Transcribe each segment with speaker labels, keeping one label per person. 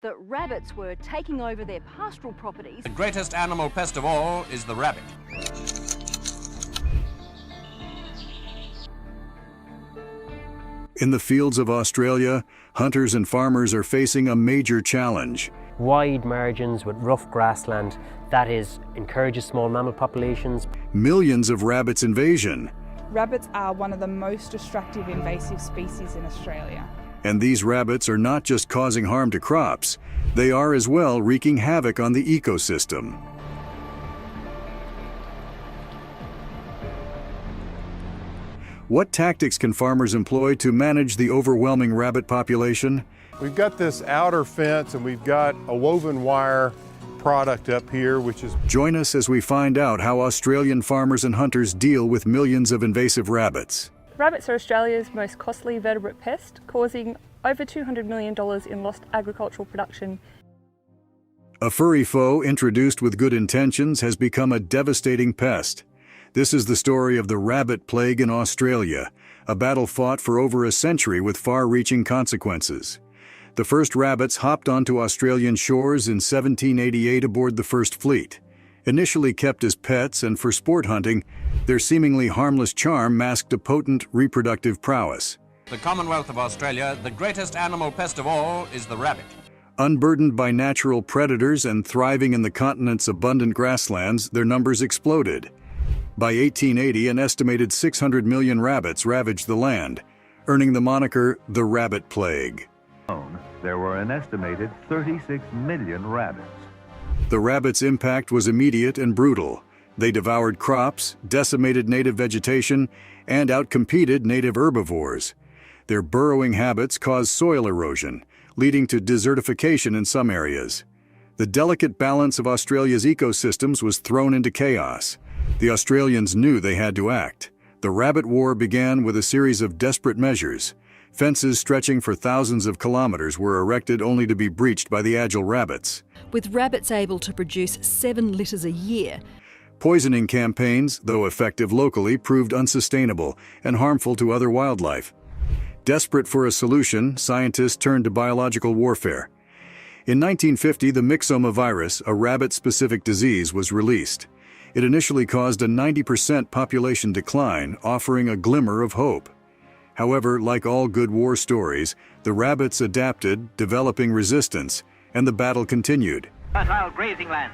Speaker 1: that rabbits were taking over their pastoral properties.
Speaker 2: The greatest animal pest of all is the rabbit.
Speaker 3: In the fields of Australia, hunters and farmers are facing a major challenge.
Speaker 4: Wide margins with rough grassland, that encourages small mammal populations.
Speaker 3: Millions of rabbits invasion.
Speaker 5: Rabbits are one of the most destructive invasive species in Australia.
Speaker 3: And these rabbits are not just causing harm to crops, they are as well wreaking havoc on the ecosystem. What tactics can farmers employ to manage the overwhelming rabbit population?
Speaker 6: We've got this outer fence and we've got a woven wire product up here, which is...
Speaker 3: Join us as we find out how Australian farmers and hunters deal with millions of invasive rabbits.
Speaker 7: Rabbits are Australia's most costly vertebrate pest, causing over $200 million in lost agricultural production.
Speaker 3: A furry foe introduced with good intentions has become a devastating pest. This is the story of the rabbit plague in Australia, a battle fought for over a century with far-reaching consequences. The first rabbits hopped onto Australian shores in 1788 aboard the First Fleet. Initially kept as pets and for sport hunting, their seemingly harmless charm masked a potent reproductive prowess.
Speaker 2: The Commonwealth of Australia, the greatest animal pest of all is the rabbit.
Speaker 3: Unburdened by natural predators and thriving in the continent's abundant grasslands, their numbers exploded. By 1880, an estimated 600 million rabbits ravaged the land, earning the moniker the Rabbit Plague.
Speaker 8: There were an estimated 36 million rabbits.
Speaker 3: The rabbits' impact was immediate and brutal. They devoured crops, decimated native vegetation, and outcompeted native herbivores. Their burrowing habits caused soil erosion, leading to desertification in some areas. The delicate balance of Australia's ecosystems was thrown into chaos. The Australians knew they had to act. The rabbit war began with a series of desperate measures. Fences stretching for thousands of kilometers were erected only to be breached by the agile rabbits.
Speaker 1: With rabbits able to produce 7 litters a year.
Speaker 3: Poisoning campaigns, though effective locally, proved unsustainable and harmful to other wildlife. Desperate for a solution, scientists turned to biological warfare. In 1950, the myxoma virus, a rabbit-specific disease, was released. It initially caused a 90% population decline, offering a glimmer of hope. However, like all good war stories, the rabbits adapted, developing resistance, and the battle continued.
Speaker 9: Fertile grazing land.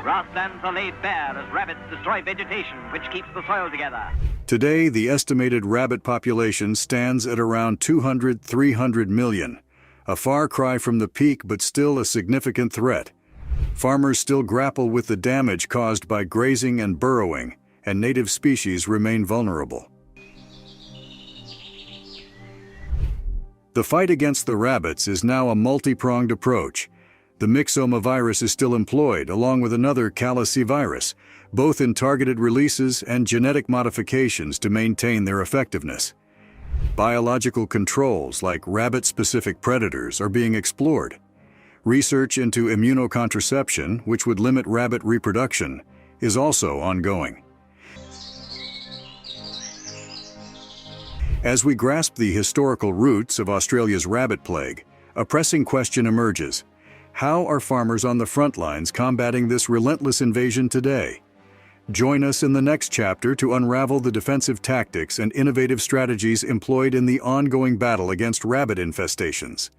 Speaker 9: Grasslands are laid bare as rabbits destroy vegetation, which keeps the soil together.
Speaker 3: Today, the estimated rabbit population stands at around 200–300 million, a far cry from the peak but still a significant threat. Farmers still grapple with the damage caused by grazing and burrowing, and native species remain vulnerable. The fight against the rabbits is now a multi-pronged approach. The myxoma virus is still employed, along with another calicivirus, both in targeted releases and genetic modifications to maintain their effectiveness. Biological controls like rabbit-specific predators are being explored. Research into immunocontraception, which would limit rabbit reproduction, is also ongoing. As we grasp the historical roots of Australia's rabbit plague, a pressing question emerges. How are farmers on the front lines combating this relentless invasion today? Join us in the next chapter to unravel the defensive tactics and innovative strategies employed in the ongoing battle against rabbit infestations.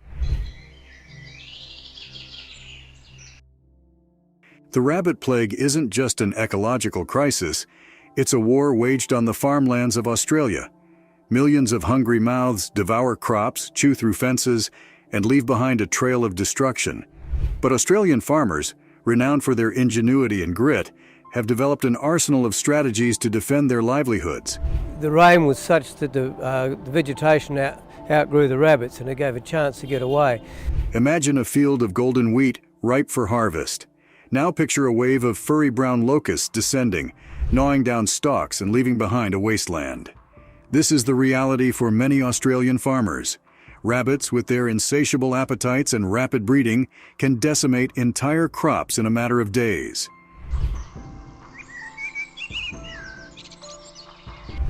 Speaker 3: The rabbit plague isn't just an ecological crisis, it's a war waged on the farmlands of Australia. Millions of hungry mouths devour crops, chew through fences, and leave behind a trail of destruction. But Australian farmers, renowned for their ingenuity and grit, have developed an arsenal of strategies to defend their livelihoods.
Speaker 10: The rain was such that the vegetation outgrew the rabbits and it gave a chance to get away.
Speaker 3: Imagine a field of golden wheat ripe for harvest. Now picture a wave of furry brown locusts descending, gnawing down stalks and leaving behind a wasteland. This is the reality for many Australian farmers. Rabbits, with their insatiable appetites and rapid breeding, can decimate entire crops in a matter of days.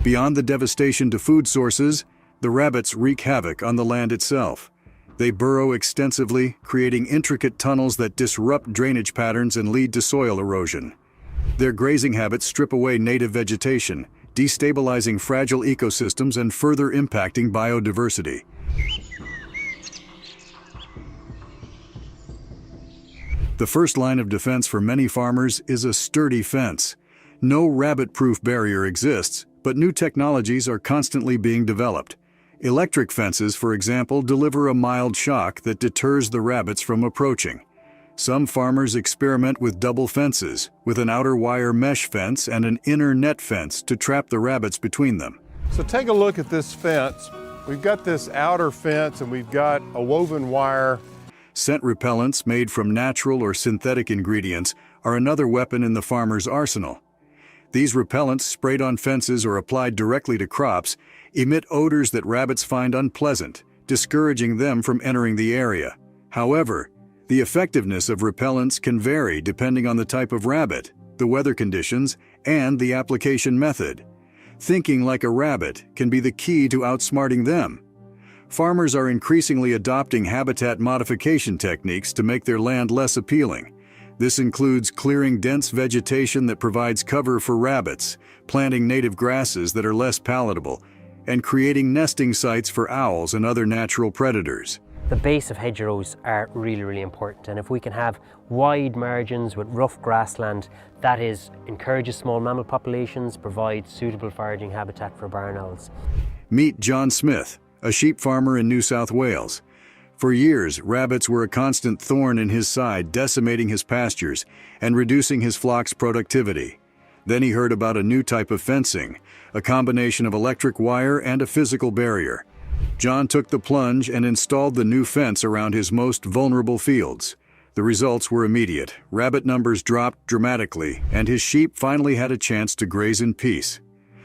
Speaker 3: Beyond the devastation to food sources, the rabbits wreak havoc on the land itself. They burrow extensively, creating intricate tunnels that disrupt drainage patterns and lead to soil erosion. Their grazing habits strip away native vegetation, destabilizing fragile ecosystems and further impacting biodiversity. The first line of defense for many farmers is a sturdy fence. No rabbit-proof barrier exists, but new technologies are constantly being developed. Electric fences, for example, deliver a mild shock that deters the rabbits from approaching. Some farmers experiment with double fences, with an outer wire mesh fence and an inner net fence to trap the rabbits between them.
Speaker 6: So take a look at this fence. We've got this outer fence and we've got a woven wire.
Speaker 3: Scent repellents made from natural or synthetic ingredients are another weapon in the farmer's arsenal. These repellents, sprayed on fences or applied directly to crops, emit odors that rabbits find unpleasant, discouraging them from entering the area. However, the effectiveness of repellents can vary depending on the type of rabbit, the weather conditions, and the application method. Thinking like a rabbit can be the key to outsmarting them. Farmers are increasingly adopting habitat modification techniques to make their land less appealing. This includes clearing dense vegetation that provides cover for rabbits, planting native grasses that are less palatable, and creating nesting sites for owls and other natural predators.
Speaker 4: The base of hedgerows are really important, and if we can have wide margins with rough grassland, that encourages small mammal populations, provides suitable foraging habitat for barn owls.
Speaker 3: Meet John Smith, a sheep farmer in New South Wales. For years, rabbits were a constant thorn in his side, decimating his pastures and reducing his flock's productivity. Then he heard about a new type of fencing, a combination of electric wire and a physical barrier. John took the plunge and installed the new fence around his most vulnerable fields. The results were immediate. Rabbit numbers dropped dramatically, and his sheep finally had a chance to graze in peace.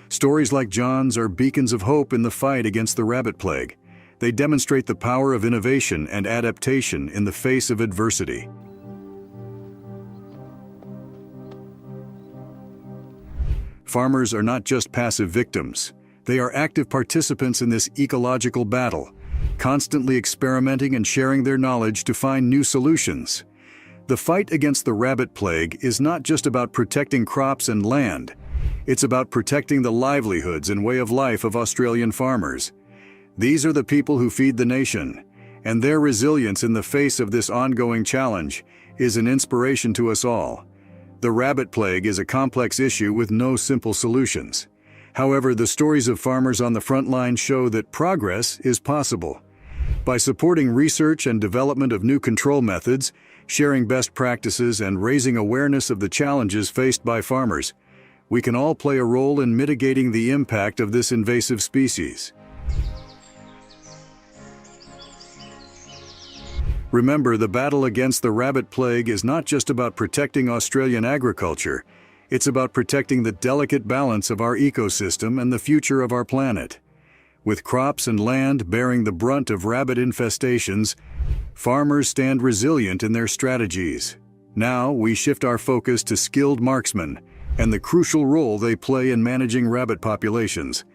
Speaker 3: Stories like John's are beacons of hope in the fight against the rabbit plague. They demonstrate the power of innovation and adaptation in the face of adversity. Farmers are not just passive victims. They are active participants in this ecological battle, constantly experimenting and sharing their knowledge to find new solutions. The fight against the rabbit plague is not just about protecting crops and land. It's about protecting the livelihoods and way of life of Australian farmers. These are the people who feed the nation, and their resilience in the face of this ongoing challenge is an inspiration to us all. The rabbit plague is a complex issue with no simple solutions. However, the stories of farmers on the front line show that progress is possible. By supporting research and development of new control methods, sharing best practices, and raising awareness of the challenges faced by farmers, we can all play a role in mitigating the impact of this invasive species. Remember, the battle against the rabbit plague is not just about protecting Australian agriculture. It's about protecting the delicate balance of our ecosystem and the future of our planet. With crops and land bearing the brunt of rabbit infestations, farmers stand resilient in their strategies. Now we shift our focus to skilled marksmen and the crucial role they play in managing rabbit populations.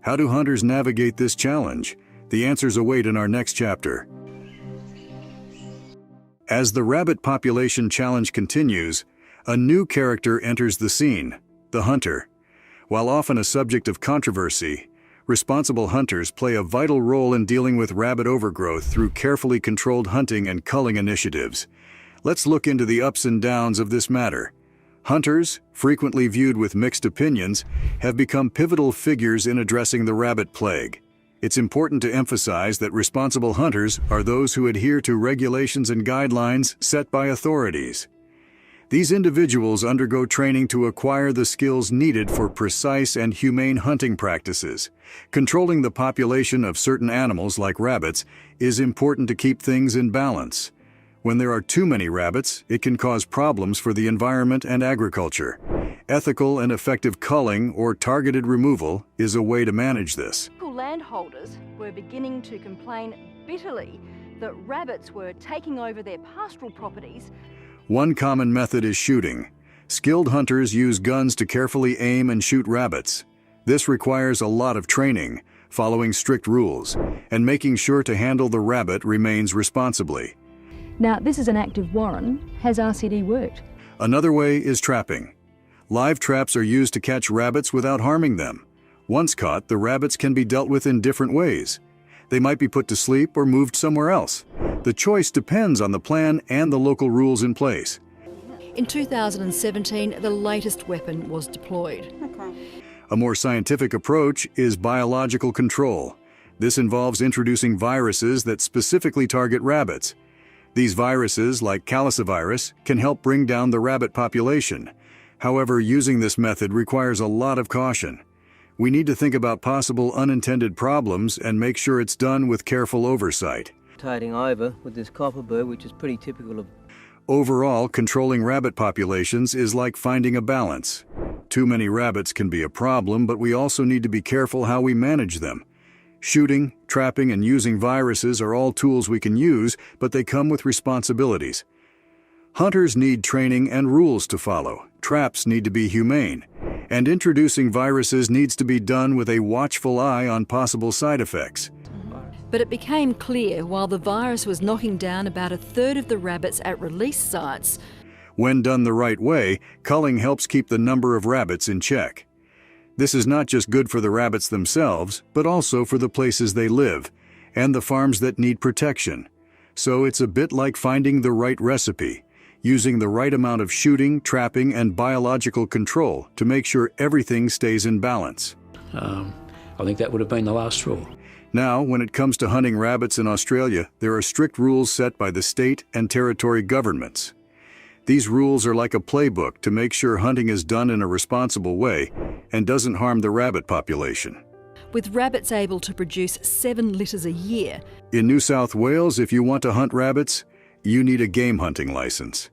Speaker 3: How do hunters navigate this challenge? The answers await in our next chapter. As the rabbit population challenge continues, a new character enters the scene, the hunter. While often a subject of controversy, responsible hunters play a vital role in dealing with rabbit overgrowth through carefully controlled hunting and culling initiatives. Let's look into the ups and downs of this matter. Hunters, frequently viewed with mixed opinions, have become pivotal figures in addressing the rabbit plague. It's important to emphasize that responsible hunters are those who adhere to regulations and guidelines set by authorities. These individuals undergo training to acquire the skills needed for precise and humane hunting practices. Controlling the population of certain animals like rabbits is important to keep things in balance. When there are too many rabbits, it can cause problems for the environment and agriculture. Ethical and effective culling or targeted removal is a way to manage this.
Speaker 11: Landholders were beginning to complain bitterly that rabbits were taking over their pastoral properties.
Speaker 3: One common method is shooting. Skilled hunters use guns to carefully aim and shoot rabbits. This requires a lot of training, following strict rules, and making sure to handle the rabbit remains responsibly.
Speaker 11: Now, this is an active warren. Has RCD worked?
Speaker 3: Another way is trapping. Live traps are used to catch rabbits without harming them. Once caught, the rabbits can be dealt with in different ways. They might be put to sleep or moved somewhere else. The choice depends on the plan and the local rules in place.
Speaker 1: In 2017, the latest weapon was deployed.
Speaker 3: A more scientific approach is biological control. This involves introducing viruses that specifically target rabbits. These viruses, like calicivirus, can help bring down the rabbit population. However, using this method requires a lot of caution. We need to think about possible unintended problems and make sure it's done with careful oversight.
Speaker 10: Rotating over with this copper bird, which is pretty typical of...
Speaker 3: Overall, controlling rabbit populations is like finding a balance. Too many rabbits can be a problem, but we also need to be careful how we manage them. Shooting, trapping, and using viruses are all tools we can use, but they come with responsibilities. Hunters need training and rules to follow. Traps need to be humane. And introducing viruses needs to be done with a watchful eye on possible side effects.
Speaker 1: But it became clear while the virus was knocking down about a third of the rabbits at release sites.
Speaker 3: When done the right way, culling helps keep the number of rabbits in check. This is not just good for the rabbits themselves, but also for the places they live, and the farms that need protection. So it's a bit like finding the right recipe, using the right amount of shooting, trapping, and biological control to make sure everything stays in balance.
Speaker 12: I think that would have been the last straw.
Speaker 3: Now, when it comes to hunting rabbits in Australia, there are strict rules set by the state and territory governments. These rules are like a playbook to make sure hunting is done in a responsible way and doesn't harm the rabbit population.
Speaker 1: With rabbits able to produce 7 litters a year.
Speaker 3: In New South Wales, if you want to hunt rabbits, you need a game hunting license.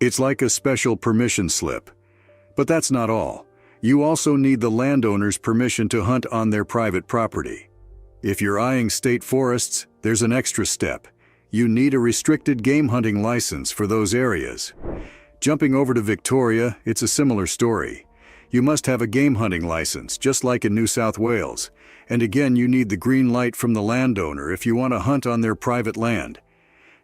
Speaker 3: It's like a special permission slip. But that's not all. You also need the landowner's permission to hunt on their private property. If you're eyeing state forests, there's an extra step. You need a restricted game hunting license for those areas. Jumping over to Victoria, it's a similar story. You must have a game hunting license, just like in New South Wales. And again, you need the green light from the landowner if you want to hunt on their private land.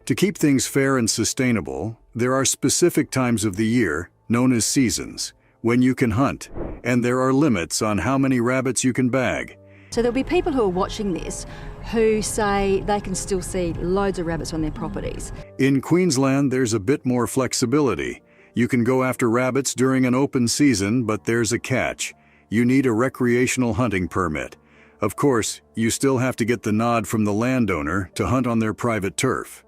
Speaker 3: To keep things fair and sustainable, there are specific times of the year, known as seasons, when you can hunt, and there are limits on how many rabbits you can bag.
Speaker 11: So there'll be people who are watching this who say they can still see loads of rabbits on their properties.
Speaker 3: In Queensland, there's a bit more flexibility. You can go after rabbits during an open season, but there's a catch. You need a recreational hunting permit. Of course, you still have to get the nod from the landowner to hunt on their private turf.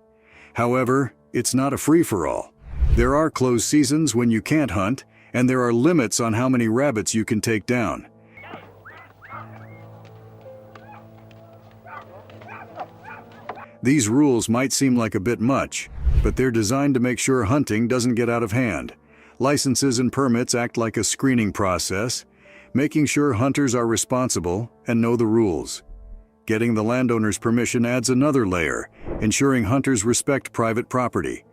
Speaker 3: However, it's not a free-for-all. There are closed seasons when you can't hunt, and there are limits on how many rabbits you can take down. These rules might seem like a bit much, but they're designed to make sure hunting doesn't get out of hand. Licenses and permits act like a screening process, making sure hunters are responsible and know the rules. Getting the landowner's permission adds another layer, ensuring hunters respect private property.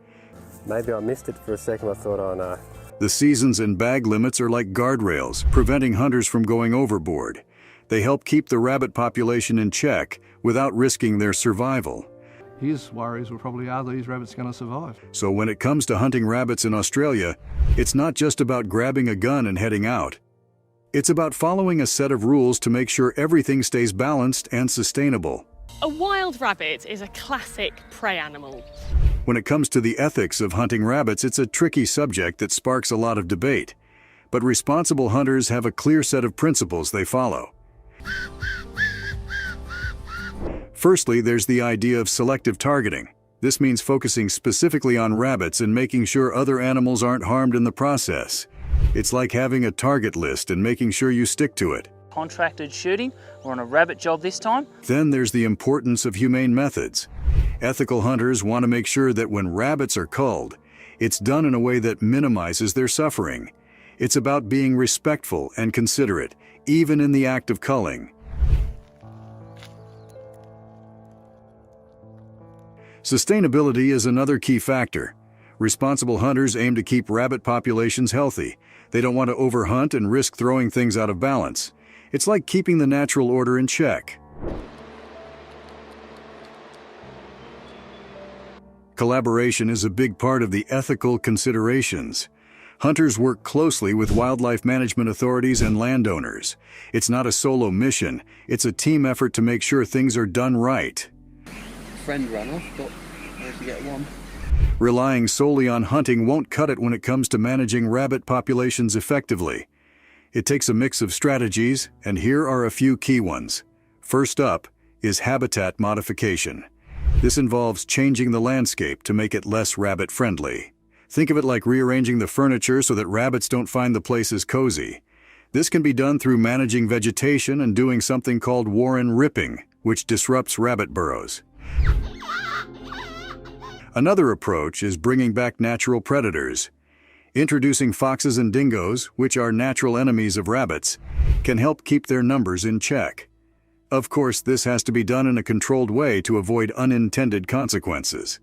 Speaker 13: Maybe I missed it for a second. I thought, oh no.
Speaker 3: The seasons and bag limits are like guardrails, preventing hunters from going overboard. They help keep the rabbit population in check without risking their survival.
Speaker 14: His worries were probably, are these rabbits going to survive?
Speaker 3: So when it comes to hunting rabbits in Australia, it's not just about grabbing a gun and heading out. It's about following a set of rules to make sure everything stays balanced and sustainable.
Speaker 15: A wild rabbit is a classic prey animal.
Speaker 3: When it comes to the ethics of hunting rabbits, it's a tricky subject that sparks a lot of debate. But responsible hunters have a clear set of principles they follow. Firstly, there's the idea of selective targeting. This means focusing specifically on rabbits and making sure other animals aren't harmed in the process. It's like having a target list and making sure you stick to it.
Speaker 16: Contracted shooting, we're on a rabbit job this time.
Speaker 3: Then there's the importance of humane methods. Ethical hunters want to make sure that when rabbits are culled, it's done in a way that minimizes their suffering. It's about being respectful and considerate, even in the act of culling. Sustainability is another key factor. Responsible hunters aim to keep rabbit populations healthy. They don't want to overhunt and risk throwing things out of balance. It's like keeping the natural order in check. Collaboration is a big part of the ethical considerations. Hunters work closely with wildlife management authorities and landowners. It's not a solo mission, it's a team effort to make sure things are done right.
Speaker 17: Friend ran off, but I had to get one.
Speaker 3: Relying solely on hunting won't cut it when it comes to managing rabbit populations effectively. It takes a mix of strategies, and here are a few key ones. First up is habitat modification. This involves changing the landscape to make it less rabbit-friendly. Think of it like rearranging the furniture so that rabbits don't find the places cozy. This can be done through managing vegetation and doing something called warren ripping, which disrupts rabbit burrows. Another approach is bringing back natural predators. Introducing foxes and dingoes, which are natural enemies of rabbits, can help keep their numbers in check. Of course, this has to be done in a controlled way to avoid unintended consequences.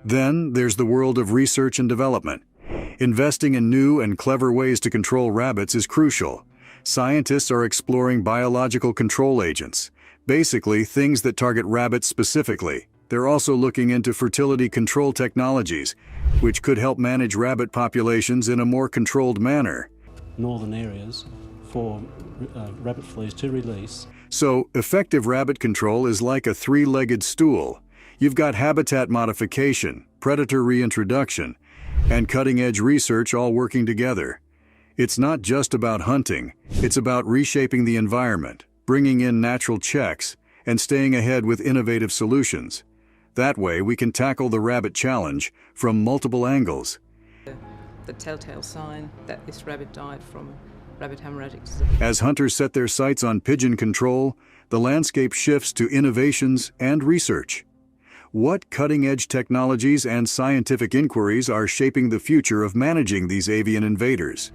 Speaker 3: Then there's the world of research and development. Investing in new and clever ways to control rabbits is crucial. Scientists are exploring biological control agents, basically things that target rabbits specifically. They're also looking into fertility control technologies, which could help manage rabbit populations in a more controlled manner.
Speaker 18: Northern areas for rabbit fleas to release.
Speaker 3: So, effective rabbit control is like a three-legged stool. You've got habitat modification, predator reintroduction, and cutting-edge research all working together. It's not just about hunting, it's about reshaping the environment, bringing in natural checks, and staying ahead with innovative solutions. That way, we can tackle the rabbit challenge from multiple angles.
Speaker 19: The telltale sign that this rabbit died from rabbit hemorrhagic disease.
Speaker 3: As hunters set their sights on pigeon control, the landscape shifts to innovations and research. What cutting-edge technologies and scientific inquiries are shaping the future of managing these avian invaders?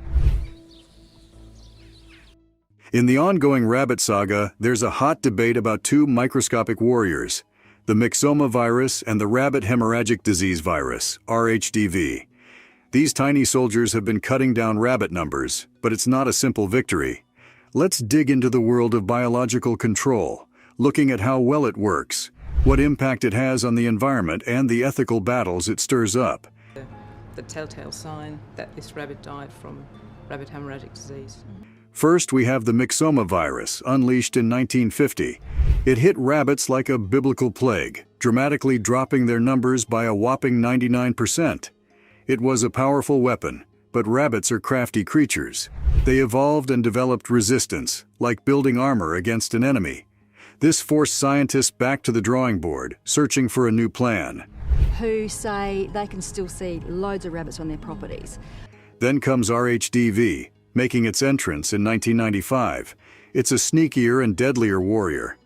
Speaker 3: In the ongoing rabbit saga, there's a hot debate about two microscopic warriors, the myxoma virus and the rabbit hemorrhagic disease virus, RHDV. These tiny soldiers have been cutting down rabbit numbers, but it's not a simple victory. Let's dig into the world of biological control, looking at how well it works, what impact it has on the environment, and the ethical battles it stirs up.
Speaker 19: The telltale sign that this rabbit died from rabbit hemorrhagic disease.
Speaker 3: First, we have the myxoma virus, unleashed in 1950. It hit rabbits like a biblical plague, dramatically dropping their numbers by a whopping 99%. It was a powerful weapon, but rabbits are crafty creatures. They evolved and developed resistance, like building armor against an enemy. This forced scientists back to the drawing board, searching for a new plan.
Speaker 11: Who say they can still see loads of rabbits on their properties.
Speaker 3: Then comes RHDV, making its entrance in 1995. It's a sneakier and deadlier warrior.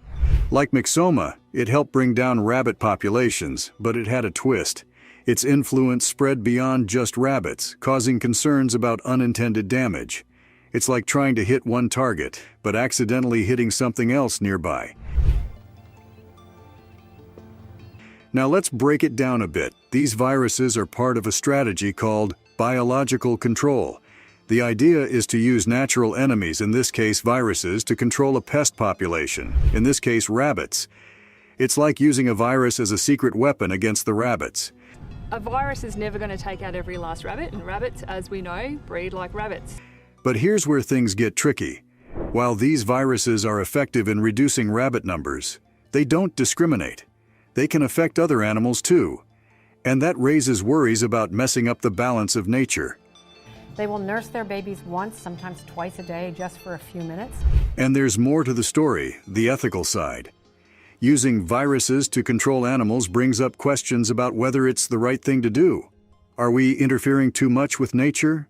Speaker 3: Like myxoma, it helped bring down rabbit populations, but it had a twist. Its influence spread beyond just rabbits, causing concerns about unintended damage. It's like trying to hit one target, but accidentally hitting something else nearby. Now let's break it down a bit. These viruses are part of a strategy called biological control. The idea is to use natural enemies, in this case viruses, to control a pest population, in this case rabbits. It's like using a virus as a secret weapon against the rabbits.
Speaker 7: A virus is never going to take out every last rabbit, and rabbits, as we know, breed like rabbits.
Speaker 3: But here's where things get tricky. While these viruses are effective in reducing rabbit numbers, they don't discriminate. They can affect other animals too. And that raises worries about messing up the balance of nature.
Speaker 20: They will nurse their babies once, sometimes twice a day, just for a few minutes.
Speaker 3: And there's more to the story, the ethical side. Using viruses to control animals brings up questions about whether it's the right thing to do. Are we interfering too much with nature?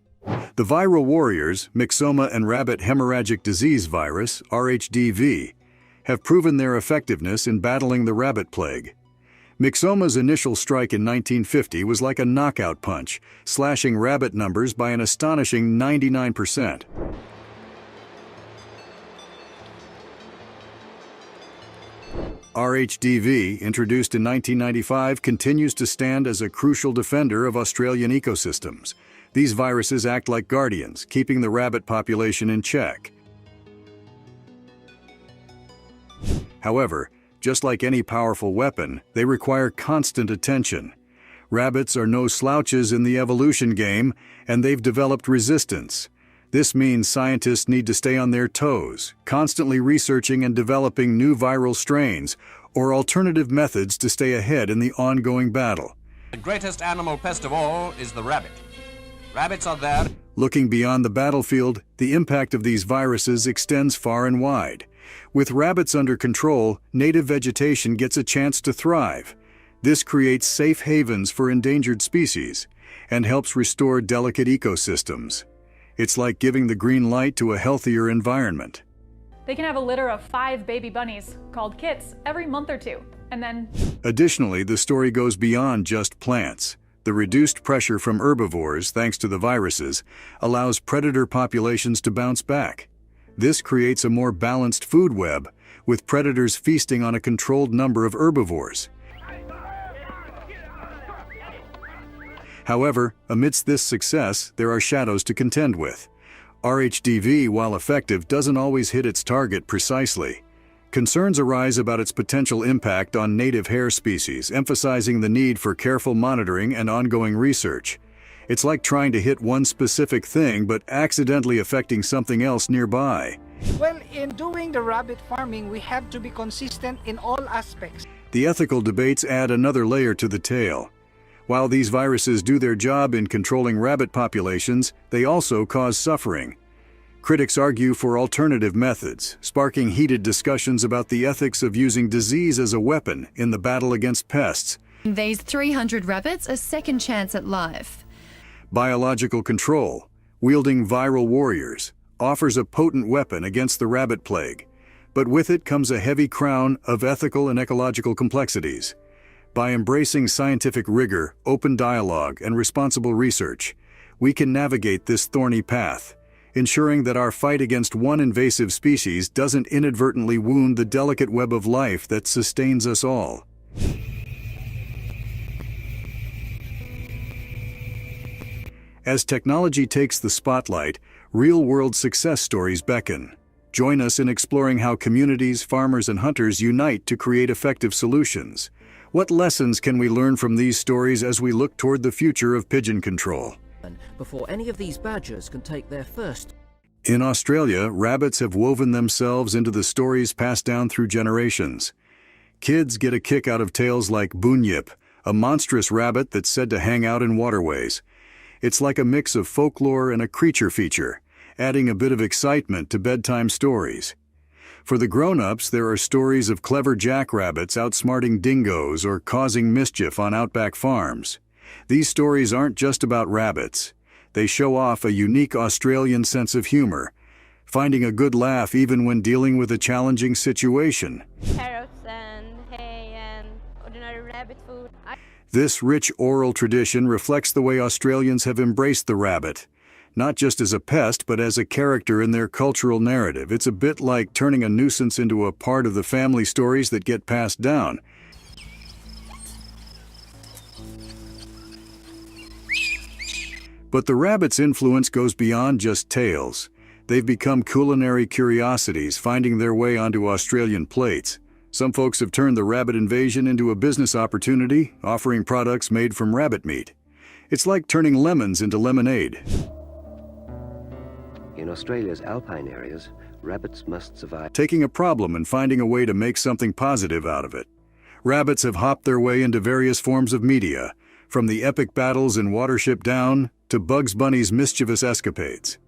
Speaker 3: The viral warriors, myxoma and rabbit hemorrhagic disease virus, RHDV, have proven their effectiveness in battling the rabbit plague. Myxoma's initial strike in 1950 was like a knockout punch, slashing rabbit numbers by an astonishing 99%. RHDV, introduced in 1995, continues to stand as a crucial defender of Australian ecosystems. These viruses act like guardians, keeping the rabbit population in check. However, just like any powerful weapon, they require constant attention. Rabbits are no slouches in the evolution game, and they've developed resistance. This means scientists need to stay on their toes, constantly researching and developing new viral strains or alternative methods to stay ahead in the ongoing battle.
Speaker 2: The greatest animal pest of all is the rabbit. Rabbits are there.
Speaker 3: Looking beyond the battlefield, the impact of these viruses extends far and wide. With rabbits under control, native vegetation gets a chance to thrive. This creates safe havens for endangered species and helps restore delicate ecosystems. It's like giving the green light to a healthier environment.
Speaker 21: They can have a litter of 5 baby bunnies, called kits, every month or two, and then...
Speaker 3: Additionally, the story goes beyond just plants. The reduced pressure from herbivores, thanks to the viruses, allows predator populations to bounce back. This creates a more balanced food web, with predators feasting on a controlled number of herbivores. However, amidst this success, there are shadows to contend with. RHDV, while effective, doesn't always hit its target precisely. Concerns arise about its potential impact on native hare species, emphasizing the need for careful monitoring and ongoing research. It's like trying to hit one specific thing but accidentally affecting something else nearby.
Speaker 22: Well, in doing the rabbit farming, we have to be consistent in all aspects.
Speaker 3: The ethical debates add another layer to the tale. While these viruses do their job in controlling rabbit populations, they also cause suffering. Critics argue for alternative methods, sparking heated discussions about the ethics of using disease as a weapon in the battle against pests.
Speaker 23: These 300 rabbits a second chance at life.
Speaker 3: Biological control, wielding viral warriors, offers a potent weapon against the rabbit plague, but with it comes a heavy crown of ethical and ecological complexities. By embracing scientific rigor, open dialogue, and responsible research, we can navigate this thorny path, ensuring that our fight against one invasive species doesn't inadvertently wound the delicate web of life that sustains us all. As technology takes the spotlight, real-world success stories beckon. Join us in exploring how communities, farmers, and hunters unite to create effective solutions. What lessons can we learn from these stories as we look toward the future of pigeon control?
Speaker 24: Before any of these badgers can take their first.
Speaker 3: In Australia, rabbits have woven themselves into the stories passed down through generations. Kids get a kick out of tales like Bunyip, a monstrous rabbit that's said to hang out in waterways. It's like a mix of folklore and a creature feature, adding a bit of excitement to bedtime stories. For the grown-ups, there are stories of clever jackrabbits outsmarting dingoes or causing mischief on outback farms. These stories aren't just about rabbits. They show off a unique Australian sense of humor, finding a good laugh even when dealing with a challenging situation.
Speaker 25: Carrots and hay and ordinary rabbit food.
Speaker 3: This rich oral tradition reflects the way Australians have embraced the rabbit. Not just as a pest, but as a character in their cultural narrative. It's a bit like turning a nuisance into a part of the family stories that get passed down. But the rabbit's influence goes beyond just tales. They've become culinary curiosities, finding their way onto Australian plates. Some folks have turned the rabbit invasion into a business opportunity, offering products made from rabbit meat. It's like turning lemons into lemonade.
Speaker 26: In Australia's alpine areas, rabbits must survive.
Speaker 3: Taking a problem and finding a way to make something positive out of it. Rabbits have hopped their way into various forms of media, from the epic battles in Watership Down to Bugs Bunny's mischievous escapades.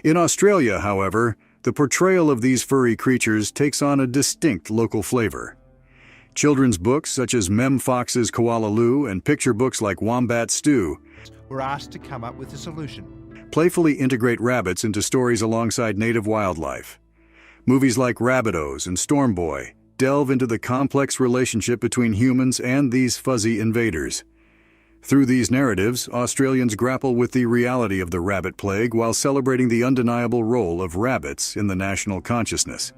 Speaker 3: In Australia, however, the portrayal of these furry creatures takes on a distinct local flavor. Children's books such as Mem Fox's Koala Lou and picture books like Wombat Stew
Speaker 27: were asked to come up with a solution.
Speaker 3: Playfully integrate rabbits into stories alongside native wildlife. Movies like Rabbitohs and Storm Boy delve into the complex relationship between humans and these fuzzy invaders. Through these narratives, Australians grapple with the reality of the rabbit plague while celebrating the undeniable role of rabbits in the national consciousness.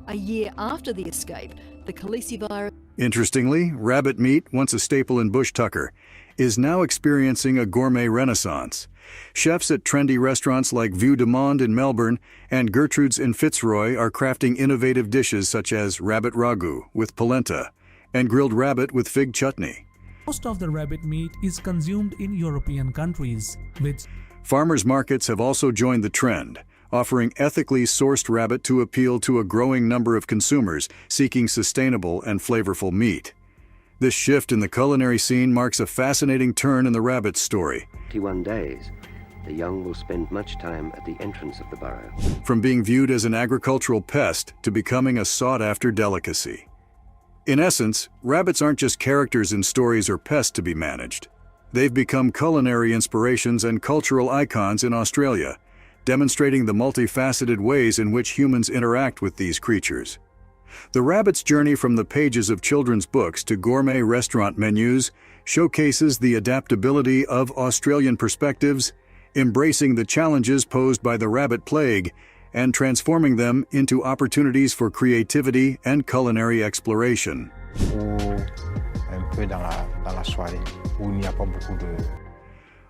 Speaker 1: A year after the escape, the calicivirus...
Speaker 3: Interestingly, rabbit meat, once a staple in bush tucker, is now experiencing a gourmet renaissance. Chefs at trendy restaurants like Vue de Monde in Melbourne and Gertrude's in Fitzroy are crafting innovative dishes such as rabbit ragu with polenta and grilled rabbit with fig chutney.
Speaker 4: Most of the rabbit meat is consumed in European countries, which
Speaker 3: farmers markets have also joined the trend, offering ethically sourced rabbit to appeal to a growing number of consumers seeking sustainable and flavorful meat. This shift in the culinary scene marks a fascinating turn in the rabbit's story.
Speaker 26: 21 days, the young will spend much time at the entrance of the burrow.
Speaker 3: From being viewed as an agricultural pest to becoming a sought-after delicacy. In essence, rabbits aren't just characters in stories or pests to be managed. They've become culinary inspirations and cultural icons in Australia, demonstrating the multifaceted ways in which humans interact with these creatures. The rabbit's journey from the pages of children's books to gourmet restaurant menus showcases the adaptability of Australian perspectives, embracing the challenges posed by the rabbit plague and transforming them into opportunities for creativity and culinary exploration.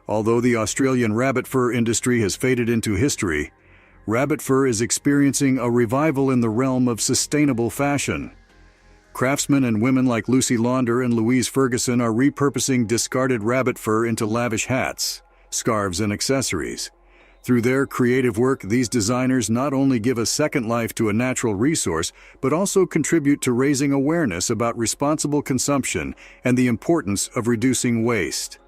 Speaker 3: Although the Australian rabbit fur industry has faded into history, rabbit fur is experiencing a revival in the realm of sustainable fashion. Craftsmen and women like Lucy Launder and Louise Ferguson are repurposing discarded rabbit fur into lavish hats, scarves, and accessories. Through their creative work, these designers not only give a second life to a natural resource, but also contribute to raising awareness about responsible consumption and the importance of reducing waste.